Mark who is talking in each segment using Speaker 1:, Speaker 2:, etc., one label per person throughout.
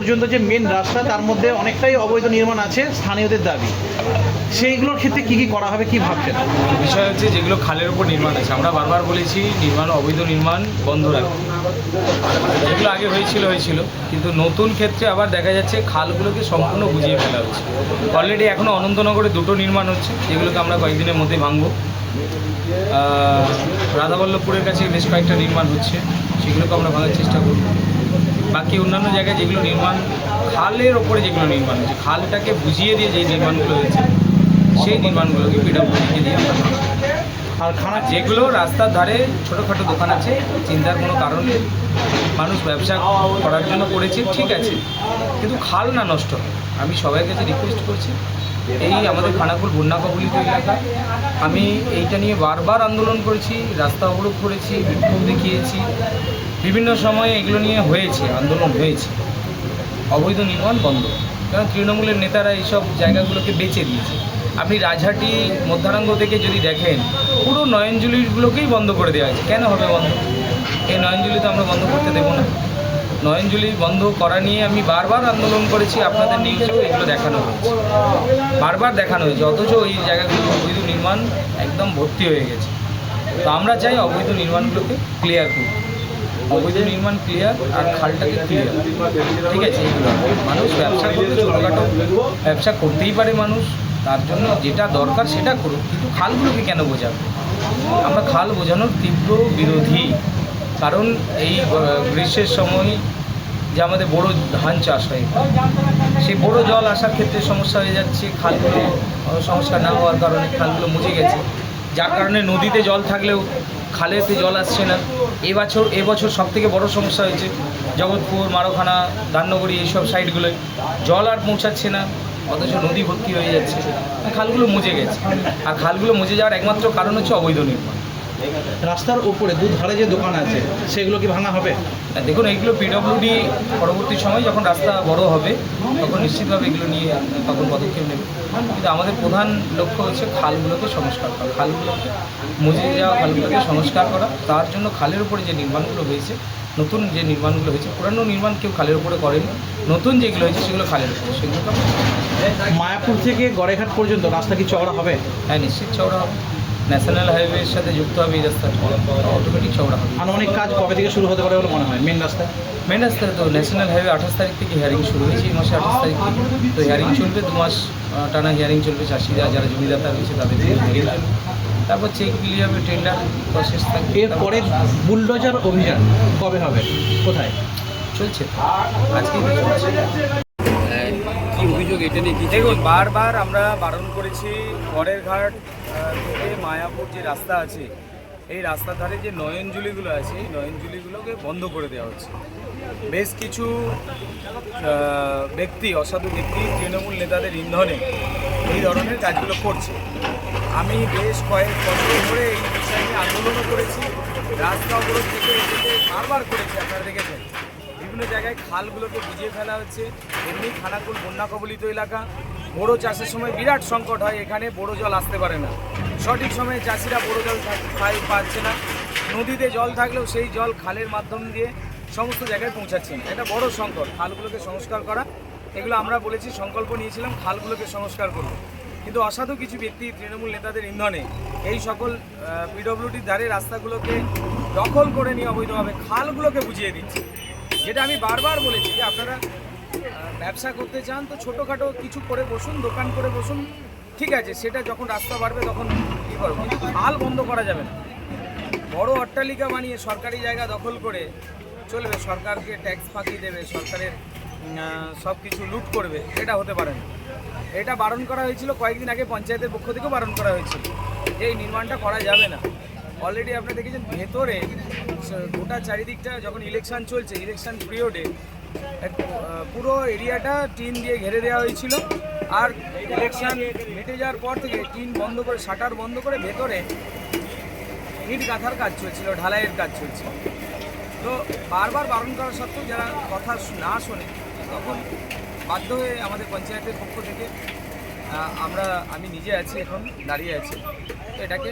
Speaker 1: পর্যন্ত যে মেন রাস্তা তার মধ্যে অনেকটাই অবৈধ নির্মাণ আছে স্থানীয়দের দাবি, সেইগুলোর ক্ষেত্রে কি কি করা হবে কি ভাবছেন?
Speaker 2: বিষয় হচ্ছে যেগুলো খালের উপর নির্মাণ আছে, আমরা বারবার বলেছি অবৈধ নির্মাণ বন্ধ রাখবে। যেগুলো আগে হয়েছিল কিন্তু নতুন ক্ষেত্রে আবার দেখা যাচ্ছে খালগুলোকে সম্পূর্ণ বুঝিয়ে ফেলা হচ্ছে। অলরেডি এখনও অনন্তনগরে দুটো নির্মাণ হচ্ছে, যেগুলোকে আমরা কয়েকদিনের মধ্যে ভাঙবো। রাধাবল্লভপুরের কাছে বেশ কয়েকটা নির্মাণ হচ্ছে, সেগুলোকে আমরা ভাঙার চেষ্টা করব। বাকি অন্যান্য জায়গায় যেগুলো নির্মাণ খালের ওপরে যেগুলো নির্মাণ হচ্ছে, খালটাকে বুঝিয়ে দিয়ে যে নির্মাণগুলো হয়েছে সেই নির্মাণগুলোকে পিডব্লিউডিকে দিয়ে আমরা ভাঙবো।
Speaker 1: আর খানা
Speaker 2: যেগুলো রাস্তার ধারে ছোটোখাটো দোকান আছে, চিন্তার কোনো কারণ নেই, মানুষ ব্যবসা করার জন্য করেছে, ঠিক আছে, কিন্তু খাল না নষ্ট হয়। আমি সবাই কাছে রিকোয়েস্ট করছি, এই আমাদের খানাকুল বন্যা কবলিত এলাকা, আমি এইটা নিয়ে বারবার আন্দোলন করেছি, রাস্তা অবরোধ করেছি, বিক্ষোভ দেখিয়েছি, বিভিন্ন সময়ে এগুলো নিয়ে হয়েছে, আন্দোলন হয়েছে। অবৈধ নির্মাণ বন্ধ, কারণ তৃণমূলের নেতারা এইসব জায়গাগুলোকে বেচে দিয়েছে। আপনি রাজহাটি মধ্যারঙ্গ থেকে যদি দেখেন, পুরো নয়নজুলিগুলোকেই বন্ধ করে দেওয়া হয়েছে। কেন হবে বন্ধ? এই নয়নজুলি তো আমরা বন্ধ করতে দেবো না। নয়নজুলি বন্ধ করা নিয়ে আমি বারবার আন্দোলন করেছি, আপনাদের নিউজেও এগুলো দেখানো হয়েছে, বারবার দেখানো হয়েছে, অথচ এই জায়গাগুলো অবৈধ নির্মাণ একদম ভর্তি হয়ে গেছে। তো আমরা চাই অবৈধ নির্মাণগুলোকে ক্লিয়ার করব, অবৈধ নির্মাণ ক্লিয়ার আর খালটাকে ক্লিয়ার, ঠিক আছে? এইগুলো মানুষ ব্যবসা করবে, ছোটোখাটো ব্যবসা করতেই পারে মানুষ, তার জন্য যেটা দরকার সেটা করুক, কিন্তু খালগুলোকে কেন বোঝাবে? আমরা খাল বোঝানোর তীব্র বিরোধী, কারণ এই গ্রীষ্মের সময় যে আমাদের বড় ধান চাষ হয়, সেই বড় জল আসার ক্ষেত্রে সমস্যা হয়ে যাচ্ছে। খালগুলো সংস্কার না হওয়ার কারণে খালগুলো মুজে গেছে, যার কারণে নদীতে জল থাকলেও খালেতে জল আসছে না। এবছর সবথেকে বড় সমস্যা হয়েছে জগৎপুর, মারখানা, ধান্যগড়ি, এইসব সাইডগুলোয় জল আর পৌঁছাচ্ছে না, অথচ নদী ভর্তি হয়ে যাচ্ছে, খালগুলো মুজে গেছে। আর খালগুলো মুজে যাওয়ার একমাত্র কারণ হচ্ছে অবৈধ নির্মাণ।
Speaker 1: রাস্তার উপরে দুধারে যে দোকান আছে সেগুলো কি ভাঙা হবে?
Speaker 2: দেখুন, এইগুলো পিডব্লিউডি পরবর্তী সময় যখন রাস্তা বড় হবে তখন নিশ্চিতভাবে এগুলো নিয়ে তখন পদক্ষেপ নেবে, কিন্তু আমাদের প্রধান লক্ষ্য হচ্ছে খালগুলোকে সংস্কার করা, খালগুলোকে মুজে যাওয়া খালগুলোকে সংস্কার করা। তার জন্য খালের উপরে যে নির্মাণগুলো হয়েছে, নতুন যে নির্মাণগুলো হয়েছে, পুরানো নির্মাণ কেউ খালের উপরে করেনি, নতুন যেগুলো হয়েছে সেগুলো খালের উপরে, সেগুলোকে
Speaker 1: মায়াপুর থেকে গড়েঘাট পর্যন্ত রাস্তা কি চওড়া হবে?
Speaker 2: হ্যাঁ, নিশ্চিত চওড়া হবে। ন্যাশনাল হাইওয়ের সাথে যুক্ত হবে এই রাস্তা, অটোমেটিক চওড়া হবে।
Speaker 1: আনুমানিক কাজ কবে থেকে শুরু হতে পারে বলে মনে হয়? মেন রাস্তায়
Speaker 2: তো ন্যাশনাল হাইওয়ে 28 তারিখ থেকে হিয়ারিং শুরু হয়েছে, এই মাসে 28 তারিখ থেকে। তো হিয়ারিং চলবে, 2 মাস টানা হিয়ারিং চলবে। চাষিরা যারা জমিদাতা রয়েছে তাদের হিয়ারিং চলবে, তারপর চেক বিলি হবে, টেন্ডার প্রসেস থাকবে।
Speaker 1: এরপরে বুলডোজার অভিযান কবে হবে, কোথায়
Speaker 2: চলছে? আজকেই তো চলছে।
Speaker 1: কি অভিযোগ এটা নিয়ে?
Speaker 2: দেখুন, বারবার আমরা বারণ করেছি, গড়েরঘাট থেকে মায়াপুর যে রাস্তা আছে, এই রাস্তার ধারে যে নয়নজুলিগুলো আছে, এই নয়নজুলিগুলোকে বন্ধ করে দেওয়া হচ্ছে। বেশ কিছু ব্যক্তি, অসাধু ব্যক্তি, তৃণমূল নেতাদের ইন্ধনে এই ধরনের কাজগুলো করছে। আমি বেশ কয়েক বছর ধরে এই বিষয় নিয়ে আন্দোলনও করেছি, রাস্তা অবরোধ থেকে বারবার করেছি। আপনারা দেখেছেন বিভিন্ন জায়গায় খালগুলোকে বুঝিয়ে ফেলা হচ্ছে। এমনি খানাকুল বন্যা কবলিত এলাকা, বোরো চাষের সময় বিরাট সংকট হয়, এখানে বোরো জল আসতে পারে না, সঠিক সময়ে চাষিরা বোরো জল পাচ্ছে না। নদীতে জল থাকলেও সেই জল খালের মাধ্যম দিয়ে সমস্ত জায়গায় পৌঁছাচ্ছে না, এটা বড় সংকট। খালগুলোকে সংস্কার করা, এগুলো আমরা বলেছি, সংকল্প নিয়েছিলাম খালগুলোকে সংস্কার করব, কিন্তু অসাধু কিছু ব্যক্তি, তৃণমূল নেতাদের ইন্ধনে এই সকল পিডব্লিউডির ধারে রাস্তাগুলোকে দখল করে নিয়ে অবৈধভাবে খালগুলোকে বুঝিয়ে দিচ্ছে। যেটা আমি বারবার বলেছি যে আপনারা ব্যবসা করতে চান তো ছোটোখাটো কিছু করে বসুন, দোকান করে বসুন, ঠিক আছে, সেটা যখন রাস্তা বাড়বে তখন কী করবো, কিন্তু খাল বন্ধ করা যাবে না। বড় অট্টালিকা বানিয়ে সরকারি জায়গা দখল করে চলবে, সরকারকে ট্যাক্স ফাঁকি দেবে, সরকারের সব কিছু লুট করবে, এটা হতে পারে না। এটা বারণ করা হয়েছিল কয়েকদিন আগে, পঞ্চায়েতের পক্ষ থেকেও বারণ করা হয়েছিল যে এই নির্মাণটা করা যাবে না। অলরেডি আপনারা দেখেছেন ভেতরে গোটা চারিদিকটা যখন ইলেকশন চলছে, ইলেকশন পিরিয়ডে পুরো এরিয়াটা টিন দিয়ে ঘিরে দেওয়া হয়েছিল, আর ইলেকশন মিটে যাওয়ার পর থেকে টিন বন্ধ করে, শাটার বন্ধ করে ভেতরে ইট গাঁথার কাজ চলছিল, ঢালাইয়ের কাজ চলছিল। তো বারবার বারণ করা সত্ত্বেও যারা কথা না শোনে, তখন বাধ্য হয়ে আমাদের পঞ্চায়েতের পক্ষ থেকে আমি নিজে আছি, এখন দাঁড়িয়ে আছি, তো এটাকে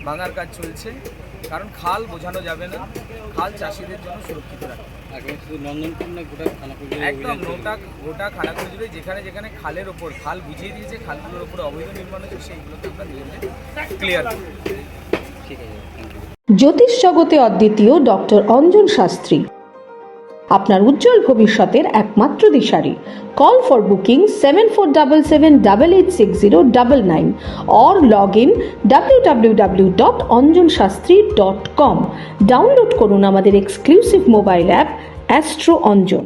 Speaker 2: ভাঙার কাজ চলছে, কারণ খাল বোঝানো যাবে না, খাল চাষিদের জন্য সুরক্ষিত রাখবে। একদম গোটা খানাকুল জুড়ে যেখানে যেখানে খালের ওপর খাল বুঝিয়ে দিয়েছে, খালগুলোর ওপর অবৈধ নির্মাণ হয়েছে, সেইগুলোকে আমরা ধীরে ধীরে ক্লিয়ার করব।
Speaker 3: জ্যোতিষ জগতে অদ্বিতীয় ডক্টর অঞ্জন শাস্ত্রী, আপনার উজ্জ্বল ভবিষ্যতের একমাত্র দিশারি। Call for booking 7477886099 or log in www.anjanshastri.com। Download করুন আমাদের exclusive mobile app Astro Anjan.